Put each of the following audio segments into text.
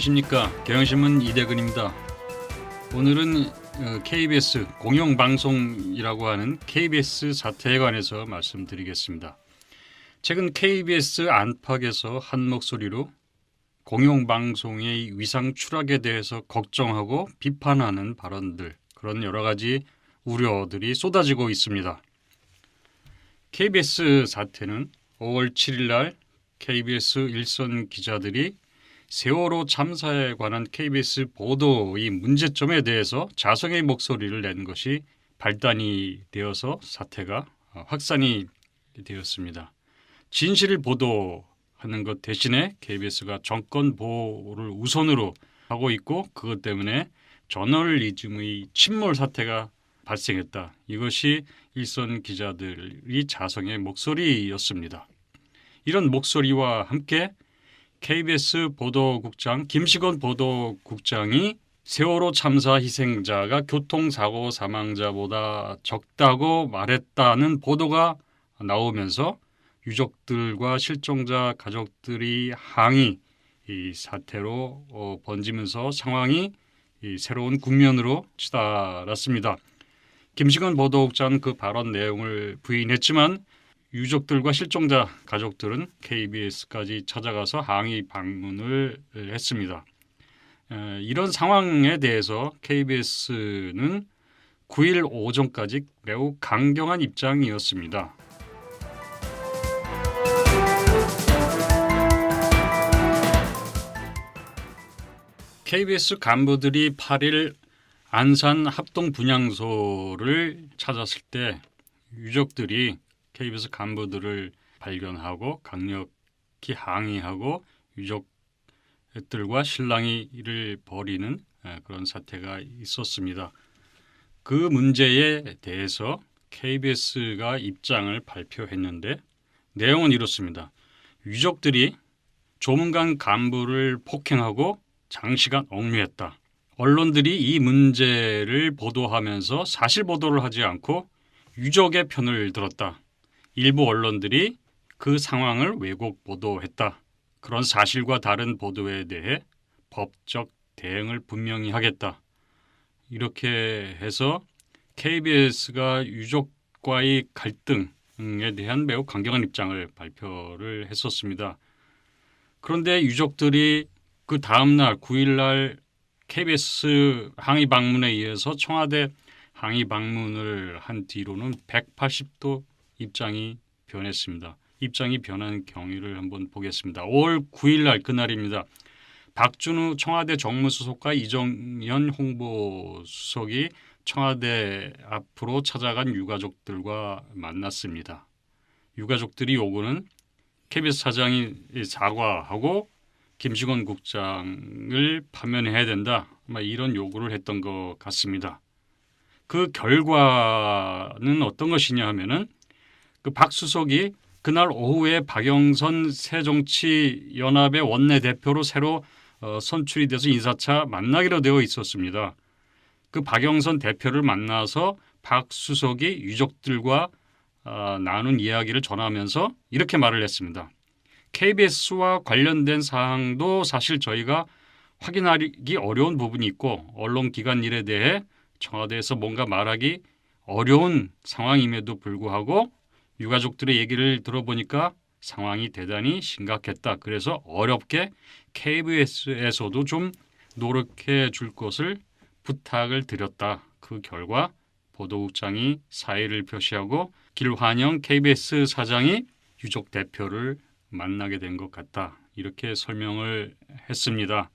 안녕하십니까. 경향신문 이대근입니다. 오늘은 KBS 공영방송이라고 하는 KBS 사태에 관해서 말씀드리겠습니다. 최근 KBS 안팎에서 한 목소리로 공영방송의 위상 추락에 대해서 걱정하고 비판하는 발언들, 그런 여러 가지 우려들이 쏟아지고 있습니다. KBS 사태는 5월 7일 날 KBS 일선 기자들이 세월호 참사에 관한 KBS 보도의 문제점에 대해서 자성의 목소리를 낸 것이 발단이 되어서 사태가 확산이 되었습니다. 진실을 보도하는 것 대신에 KBS가 정권 보호를 우선으로 하고 있고 그것 때문에 저널리즘의 침몰 사태가 발생했다. 이것이 일선 기자들이 자성의 목소리였습니다. 이런 목소리와 함께 KBS 보도국장 김식원 보도국장이 세월호 참사 희생자가 교통사고 사망자보다 적다고 말했다는 보도가 나오면서 유족들과 실종자 가족들이 항의 이 사태로 번지면서 상황이 새로운 국면으로 치달았습니다. 김식원 보도국장은 그 발언 내용을 부인했지만 유족들과 실종자 가족들은 KBS까지 찾아가서 항의 방문을 했습니다. 이런 상황에 대해서 KBS는 9일 오전까지 매우 강경한 입장이었습니다. KBS 간부들이 8일 안산 합동분향소를 찾았을 때 유족들이 KBS 간부들을 발견하고 강력히 항의하고 유족들과 실랑이를 벌이는 그런 사태가 있었습니다. 그 문제에 대해서 KBS가 입장을 발표했는데 내용은 이렇습니다. 유족들이 조문관 간부를 폭행하고 장시간 억류했다. 언론들이 이 문제를 보도하면서 사실 보도를 하지 않고 유족의 편을 들었다. 일부 언론들이 그 상황을 왜곡 보도했다. 그런 사실과 다른 보도에 대해 법적 대응을 분명히 하겠다. 이렇게 해서 KBS가 유족과의 갈등에 대한 매우 강경한 입장을 발표를 했었습니다. 그런데 유족들이 그 다음 날 9일 날 KBS 항의 방문에 의해서 청와대 항의 방문을 한 뒤로는 180도 입장이 변했습니다. 입장이 변한 경위를 한번 보겠습니다. 5월 9일 날 그날입니다. 박준우 청와대 정무수석과 이정현 홍보수석이 청와대 앞으로 찾아간 유가족들과 만났습니다. 유가족들이 요구는 KBS 사장이 사과하고 김식원 국장을 파면해야 된다. 이런 요구를 했던 것 같습니다. 그 결과는 어떤 것이냐 하면은 그 박 수석이 그날 오후에 박영선 새정치연합의 원내대표로 새로 선출이 돼서 인사차 만나기로 되어 있었습니다. 그 박영선 대표를 만나서 박 수석이 유족들과 나눈 이야기를 전하면서 이렇게 말을 했습니다. KBS와 관련된 사항도 사실 저희가 확인하기 어려운 부분이 있고 언론기관 일에 대해 청와대에서 뭔가 말하기 어려운 상황임에도 불구하고 유가족들의 얘기를 들어보니까 상황이 대단히 심각했다. 그래서 어렵게 KBS에서도 좀 노력해 줄 것을 부탁을 드렸다. 그 결과 보도국장이 사의를 표시하고 길환영 KBS 사장이 유족 대표를 만나게 된 것 같다. 이렇게 설명을 했습니다.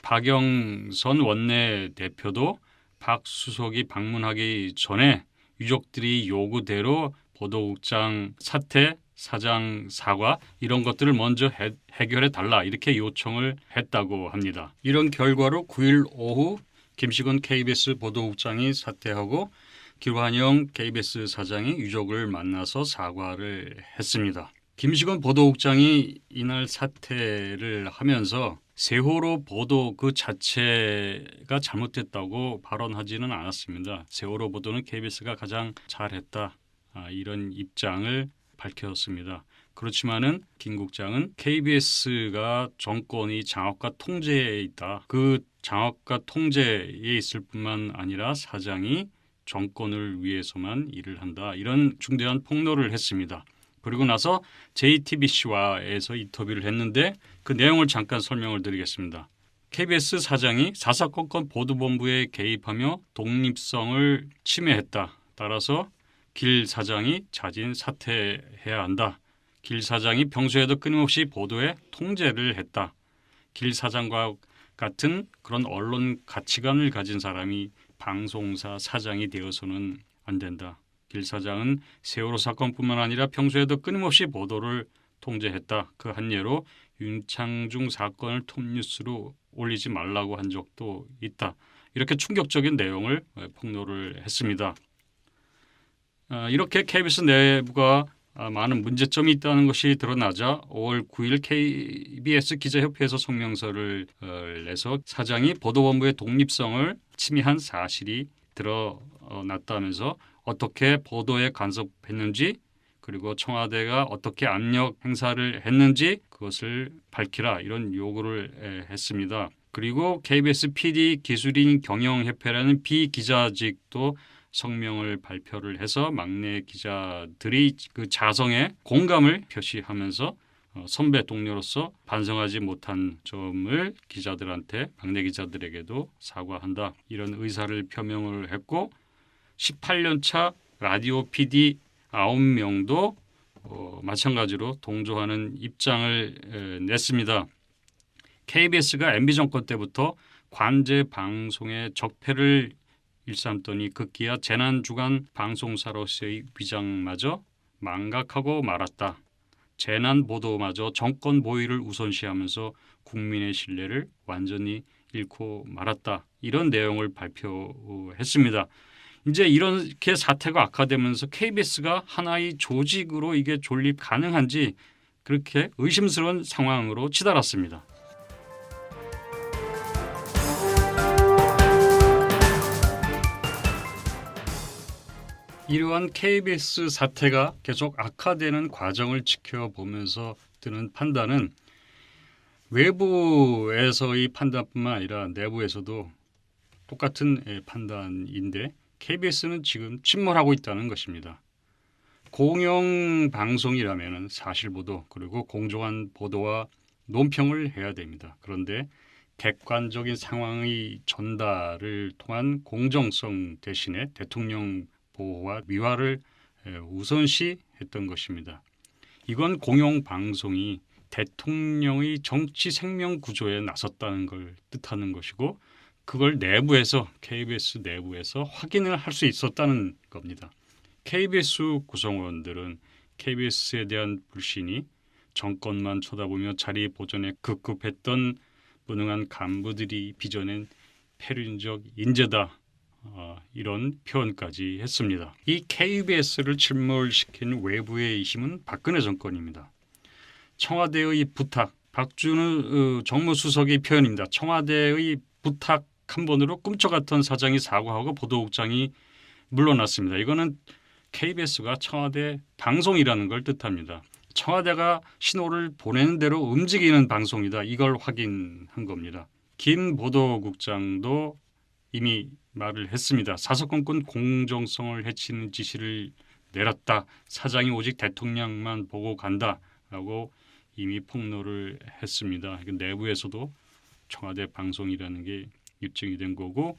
박영선 원내대표도 박 수석이 방문하기 전에 유족들이 요구대로 보도국장 사퇴, 사장 사과 이런 것들을 먼저 해결해 달라 이렇게 요청을 했다고 합니다. 이런 결과로 9일 오후 김식원 KBS 보도국장이 사퇴하고 길환영 KBS 사장이 유족을 만나서 사과를 했습니다. 김식원 보도국장이 이날 사퇴를 하면서 세월호 보도 그 자체가 잘못됐다고 발언하지는 않았습니다. 세월호 보도는 KBS가 가장 잘했다. 이런 입장을 밝혔습니다. 그렇지만은 김 국장은 KBS가 정권이 장악과 통제에 있다. 그 장악과 통제에 있을 뿐만 아니라 사장이 정권을 위해서만 일을 한다. 이런 중대한 폭로를 했습니다. 그리고 나서 JTBC와에서 인터뷰를 했는데 그 내용을 잠깐 설명을 드리겠습니다. KBS 사장이 사사건건 보도본부에 개입하며 독립성을 침해했다. 따라서 길 사장이 자진 사퇴해야 한다. 길 사장이 평소에도 끊임없이 보도에 통제를 했다. 길 사장과 같은 그런 언론 가치관을 가진 사람이 방송사 사장이 되어서는 안 된다. 길 사장은 세월호 사건뿐만 아니라 평소에도 끊임없이 보도를 통제했다. 그 한 예로 윤창중 사건을 톱뉴스로 올리지 말라고 한 적도 있다. 이렇게 충격적인 내용을 폭로를 했습니다. 이렇게 KBS 내부가 많은 문제점이 있다는 것이 드러나자 5월 9일 KBS 기자협회에서 성명서를 내서 사장이 보도본부의 독립성을 침해한 사실이 드러났다면서 어떻게 보도에 간섭했는지 그리고 청와대가 어떻게 압력 행사를 했는지 그것을 밝히라 이런 요구를 했습니다. 그리고 KBS PD 기술인 경영협회라는 비기자직도 성명을 발표를 해서 막내 기자들이 그 자성에 공감을 표시하면서 선배 동료로서 반성하지 못한 점을 기자들한테 막내 기자들에게도 사과한다. 이런 의사를 표명을 했고 18년 차 라디오 PD 9명도 마찬가지로 동조하는 입장을 냈습니다. KBS가 MB 정권 때부터 관제 방송의 적폐를 일삼더니 급기야 재난주간 방송사로서의 위장마저 망각하고 말았다. 재난 보도마저 정권 보위를 우선시하면서 국민의 신뢰를 완전히 잃고 말았다. 이런 내용을 발표했습니다. 이제 이렇게 사태가 악화되면서 KBS가 하나의 조직으로 이게 존립 가능한지 그렇게 의심스러운 상황으로 치달았습니다. 이러한 KBS 사태가 계속 악화되는 과정을 지켜보면서 드는 판단은 외부에서의 판단뿐만 아니라 내부에서도 똑같은 판단인데 KBS는 지금 침몰하고 있다는 것입니다. 공영방송이라면 사실보도 그리고 공정한 보도와 논평을 해야 됩니다. 그런데 객관적인 상황의 전달을 통한 공정성 대신에 대통령 보호와 미화를 우선시했던 것입니다. 이건 공영방송이 대통령의 정치 생명 구조에 나섰다는 걸 뜻하는 것이고 그걸 내부에서 KBS 내부에서 확인을 할 수 있었다는 겁니다. KBS 구성원들은 KBS에 대한 불신이 정권만 쳐다보며 자리 보존에 급급했던 무능한 간부들이 빚어낸 패륜적 인재다. 이런 표현까지 했습니다. 이 KBS를 침몰시킨 외부의 힘은 박근혜 정권입니다. 청와대의 부탁, 박준우 정무수석의 표현입니다. 청와대의 부탁 한 번으로 꿈쩍같은 사장이 사과하고 보도국장이 물러났습니다. 이거는 KBS가 청와대 방송이라는 걸 뜻합니다. 청와대가 신호를 보내는 대로 움직이는 방송이다. 이걸 확인한 겁니다. 김 보도국장도 이미 말을 했습니다. 사사건건 공정성을 해치는 지시를 내렸다. 사장이 오직 대통령만 보고 간다라고 이미 폭로를 했습니다. 내부에서도 청와대 방송이라는 게 입증이 된 거고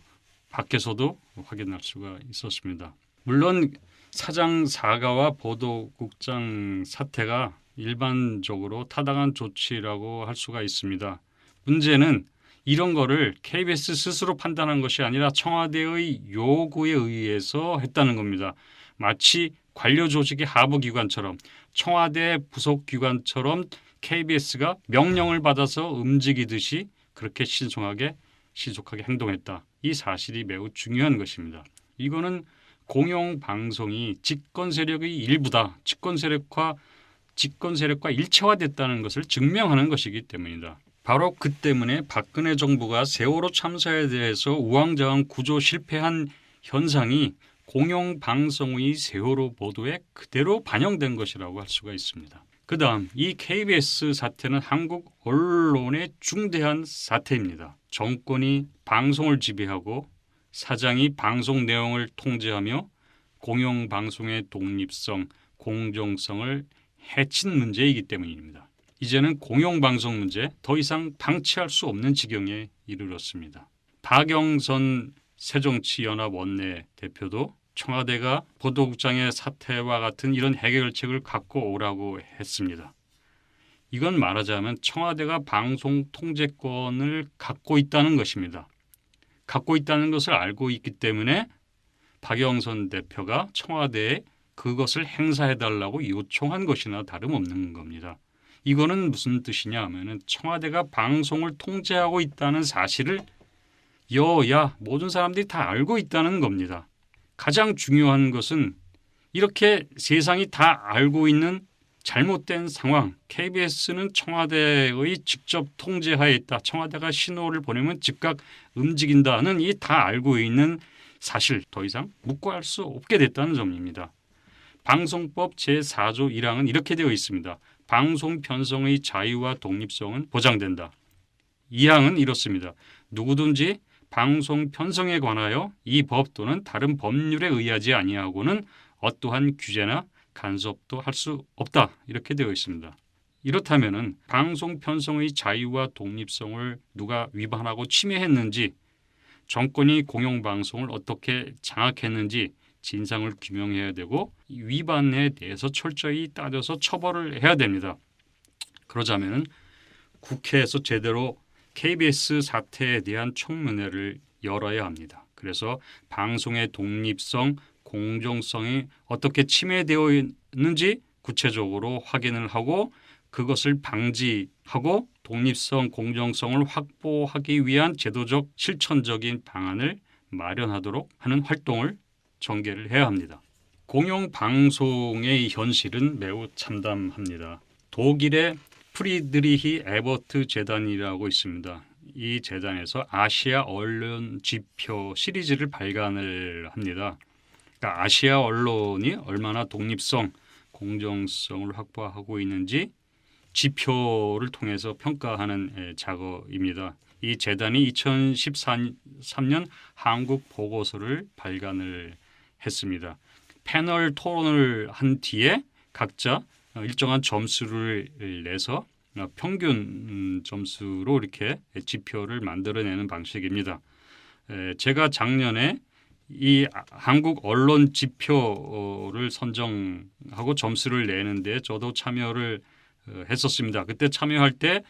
밖에서도 확인할 수가 있었습니다. 물론 사장 사과와 보도국장 사태가 일반적으로 타당한 조치라고 할 수가 있습니다. 문제는 이런 거를 KBS 스스로 판단한 것이 아니라 청와대의 요구에 의해서 했다는 겁니다. 마치 관료 조직의 하부기관처럼 청와대 부속기관처럼 KBS가 명령을 받아서 움직이듯이 그렇게 신속하게 행동했다. 이 사실이 매우 중요한 것입니다. 이거는 공영방송이 집권 세력의 일부다. 집권 세력과 일체화됐다는 것을 증명하는 것이기 때문이다. 바로 그 때문에 박근혜 정부가 세월호 참사에 대해서 우왕좌왕 구조 실패한 현상이 공영방송의 세월호 보도에 그대로 반영된 것이라고 할 수가 있습니다. 그다음 이 KBS 사태는 한국 언론의 중대한 사태입니다. 정권이 방송을 지배하고 사장이 방송 내용을 통제하며 공영방송의 독립성, 공정성을 해친 문제이기 때문입니다. 이제는 공영방송 문제 더 이상 방치할 수 없는 지경에 이르렀습니다. 박영선 새정치연합 원내대표도 청와대가 보도국장의 사태와 같은 이런 해결책을 갖고 오라고 했습니다. 이건 말하자면 청와대가 방송 통제권을 갖고 있다는 것입니다. 갖고 있다는 것을 알고 있기 때문에 박영선 대표가 청와대에 그것을 행사해달라고 요청한 것이나 다름없는 겁니다. 이거는 무슨 뜻이냐 하면 청와대가 방송을 통제하고 있다는 사실을 여야 모든 사람들이 다 알고 있다는 겁니다. 가장 중요한 것은 이렇게 세상이 다 알고 있는 잘못된 상황, KBS는 청와대의 직접 통제하에 있다. 청와대가 신호를 보내면 즉각 움직인다는 이 다 알고 있는 사실 더 이상 묵과할 수 없게 됐다는 점입니다. 방송법 제4조 1항은 이렇게 되어 있습니다. 방송 편성의 자유와 독립성은 보장된다. 2항은 이렇습니다. 누구든지 방송 편성에 관하여 이 법 또는 다른 법률에 의하지 아니하고는 어떠한 규제나 간섭도 할 수 없다. 이렇게 되어 있습니다. 이렇다면 방송 편성의 자유와 독립성을 누가 위반하고 침해했는지, 정권이 공영방송을 어떻게 장악했는지 진상을 규명해야 되고 위반에 대해서 철저히 따져서 처벌을 해야 됩니다. 그러자면 국회에서 제대로 KBS 사태에 대한 청문회를 열어야 합니다. 그래서 방송의 독립성, 공정성이 어떻게 침해되어 있는지 구체적으로 확인을 하고 그것을 방지하고 독립성, 공정성을 확보하기 위한 제도적 실천적인 방안을 마련하도록 하는 활동을 전개를 해야 합니다. 공영방송의 현실은 매우 참담합니다. 독일의 프리드리히 에버트 재단이라고 있습니다. 이 재단에서 아시아 언론 지표 시리즈를 발간을 합니다. 그러니까 아시아 언론이 얼마나 독립성, 공정성을 확보하고 있는지 지표를 통해서 평가하는 작업입니다. 이 재단이 2013년 한국 보고서를 발간을 했습니다. 패널 토론을 한 뒤에 각자 일정한 점수를 내서 평균 점수로 이렇게 지표를 만들어내는 방식입니다. 제가 작년에 이 한국 언론 지표를 선정하고 점수를 내는데 저도 참여를 했었습니다. 그때 참여할 때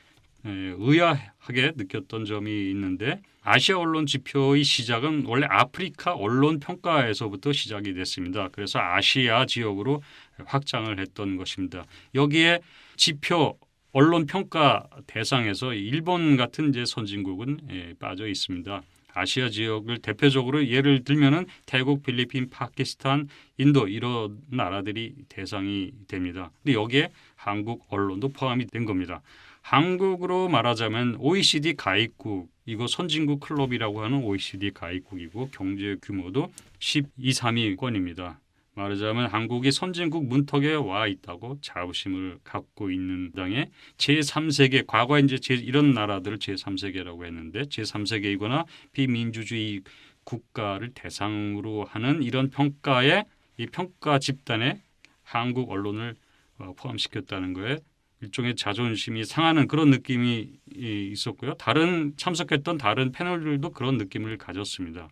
의아하게 느꼈던 점이 있는데 아시아 언론 지표의 시작은 원래 아프리카 언론 평가에서부터 시작이 됐습니다. 그래서 아시아 지역으로 확장을 했던 것입니다. 여기에 지표 언론 평가 대상에서 일본 같은 이제 선진국은 빠져 있습니다. 아시아 지역을 대표적으로 예를 들면은 태국, 필리핀, 파키스탄, 인도 이런 나라들이 대상이 됩니다. 근데 여기에 한국 언론도 포함이 된 겁니다. 한국으로 말하자면 OECD 가입국, 이거 선진국 클럽이라고 하는 OECD 가입국이고 경제 규모도 12, 3위권입니다. 말하자면 한국이 선진국 문턱에 와 있다고 자부심을 갖고 있는 당의 제3세계, 과거에 이제 이런 나라들을 제3세계라고 했는데 제3세계이거나 비민주주의 국가를 대상으로 하는 이런 평가에 이 평가 집단에 한국 언론을 포함시켰다는 거에 일종의 자존심이 상하는 그런 느낌이 있었고요. 참석했던 다른 패널들도 그런 느낌을 가졌습니다.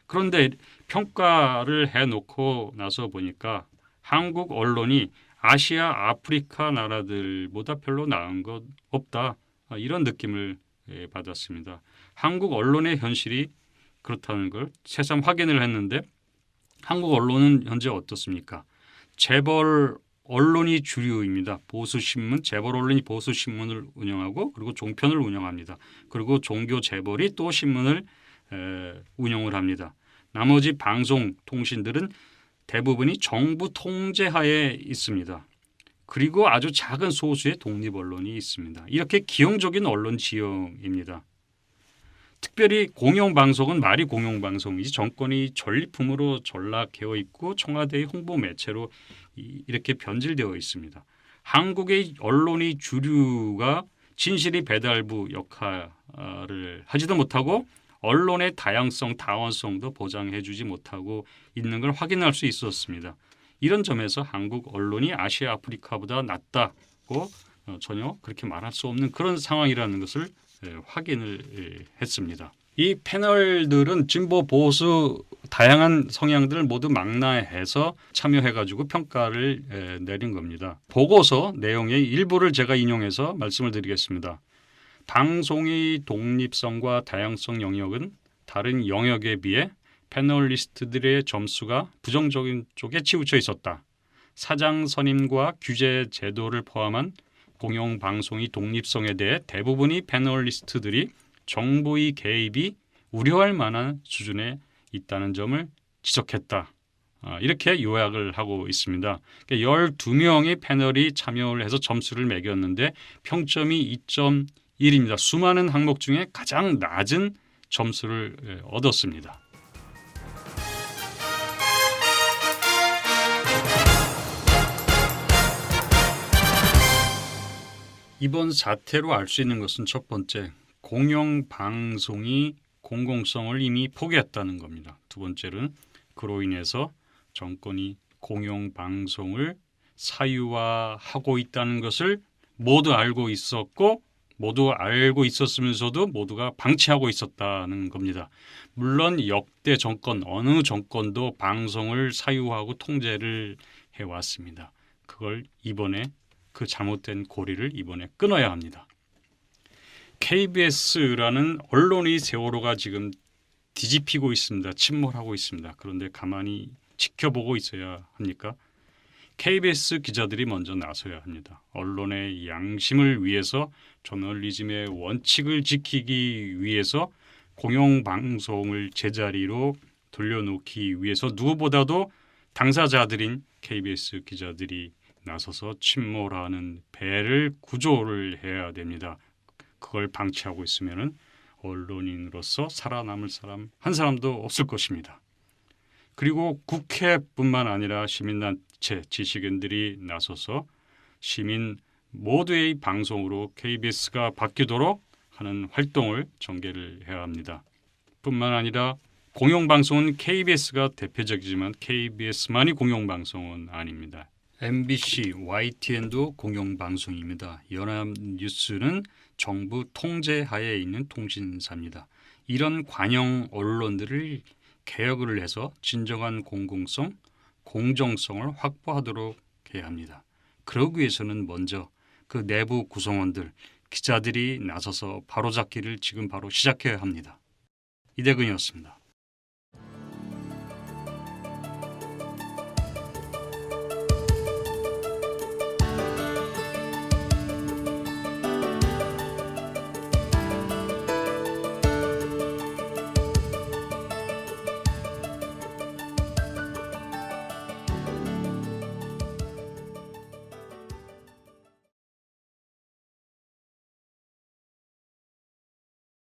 그런데 평가를 해놓고 나서 보니까 한국 언론이 아시아, 아프리카 나라들보다 별로 나은 것 없다. 이런 느낌을 받았습니다. 한국 언론의 현실이 그렇다는 걸 새삼 확인을 했는데 한국 언론은 현재 어떻습니까? 재벌 언론이 주류입니다. 보수신문, 재벌 언론이 보수신문을 운영하고 그리고 종편을 운영합니다. 그리고 종교 재벌이 또 신문을 운영을 합니다. 나머지 방송, 통신들은 대부분이 정부 통제하에 있습니다. 그리고 아주 작은 소수의 독립 언론이 있습니다. 이렇게 기형적인 언론 지형입니다. 특별히 공영방송은 말이 공영방송이지 정권이 전리품으로 전락되어 있고 청와대의 홍보 매체로 이렇게 변질되어 있습니다. 한국의 언론의 주류가 진실의 배달부 역할을 하지도 못하고 언론의 다양성, 다원성도 보장해주지 못하고 있는 걸 확인할 수 있었습니다. 이런 점에서 한국 언론이 아시아, 아프리카보다 낫다고 전혀 그렇게 말할 수 없는 그런 상황이라는 것을 확인을 했습니다. 이 패널들은 진보, 보수 다양한 성향들을 모두 망라해서 참여해가지고 평가를 내린 겁니다. 보고서 내용의 일부를 제가 인용해서 말씀을 드리겠습니다. 방송의 독립성과 다양성 영역은 다른 영역에 비해 패널리스트들의 점수가 부정적인 쪽에 치우쳐 있었다. 사장 선임과 규제 제도를 포함한 공영방송의 독립성에 대해 대부분의 패널리스트들이 정부의 개입이 우려할 만한 수준에 있다는 점을 지적했다. 이렇게 요약을 하고 있습니다. 12명의 패널이 참여를 해서 점수를 매겼는데 평점이 2.1입니다. 수많은 항목 중에 가장 낮은 점수를 얻었습니다. 이번 사태로 알 수 있는 것은 첫 번째, 공영방송이 공공성을 이미 포기했다는 겁니다. 두 번째는 그로 인해서 정권이 공영방송을 사유화하고 있다는 것을 모두 알고 있었고 모두 알고 있었으면서도 모두가 방치하고 있었다는 겁니다. 물론 역대 정권, 어느 정권도 방송을 사유화하고 통제를 해왔습니다. 그걸 이번에 그 잘못된 고리를 이번에 끊어야 합니다. KBS라는 언론의 세월호가 지금 뒤집히고 있습니다. 침몰하고 있습니다. 그런데 가만히 지켜보고 있어야 합니까? KBS 기자들이 먼저 나서야 합니다. 언론의 양심을 위해서, 저널리즘의 원칙을 지키기 위해서, 공영방송을 제자리로 돌려놓기 위해서 누구보다도 당사자들인 KBS 기자들이 나서서 침몰하는 배를 구조를 해야 됩니다. 그걸 방치하고 있으면 언론인으로서 살아남을 사람 한 사람도 없을 것입니다. 그리고 국회뿐만 아니라 시민단체, 지식인들이 나서서 시민 모두의 방송으로 KBS가 바뀌도록 하는 활동을 전개를 해야 합니다. 뿐만 아니라 공영방송은 KBS가 대표적이지만 KBS만이 공영방송은 아닙니다. MBC, YTN도 공영방송입니다. 연합뉴스는 정부 통제하에 있는 통신사입니다. 이런 관영 언론들을 개혁을 해서 진정한 공공성, 공정성을 확보하도록 해야 합니다. 그러기 위해서는 먼저 그 내부 구성원들, 기자들이 나서서 바로잡기를 지금 바로 시작해야 합니다. 이대근이었습니다.